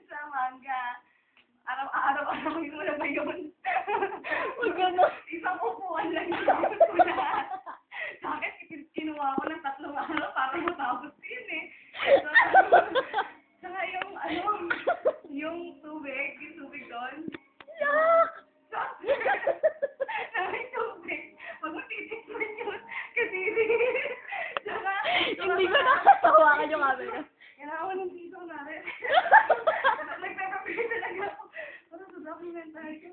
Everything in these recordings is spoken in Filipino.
sa manga. Araw-araw mo na ba yun? Huwag gano'n. Isang upuan lang yun ko na. Sa akin, kinuha ko ng 3 araw para matapos yun eh. So, saka yung tubig doon. Yak! May tubig. Huwag mo titikman yun. Kasi saka, Hindi ko nakatawakan yung camera. kailangan ko ng piso na rin. Nagpapapili talaga ako. Para sa documentary ko.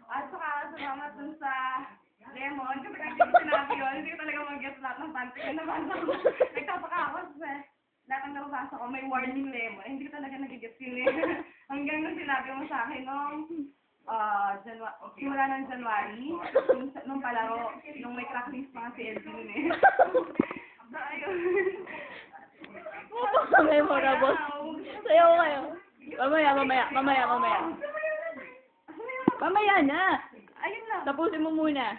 At saka, salamat dun sa lemon. Kasi kahit hindi ko sinabi yun, hindi ko talaga mag-get lahat ng panty ko nabasa ko. Nagtapaka ako kasi lahat ng nabasa ko may warning lemon. Hindi ko talaga nag-get yun eh. Hanggang nung sinabi mo sa akin nung simula ng January, nung palaro, nung may tracklist pa nga si Elsie nun eh. Ayun. Memorable. Sayaw kayo. Mamaya. Mamaya na. Ayun lang. Tapusin mo muna.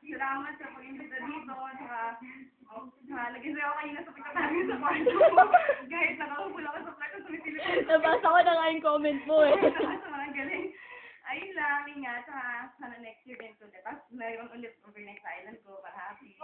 Salamat sa pag-imbita dito. Saka, nag-enjoy ako kanina sa pagtatabi sa kwarto. Kahit nakakapula ko sa kwarto sa Pilipinas. Nabasa ko na nga yung comment mo eh. Sa mga galing. Ayun lang, ingat. Saka, sana next year din ulit. Tapos, mayroon ulit overnight sa island ko. Para happy.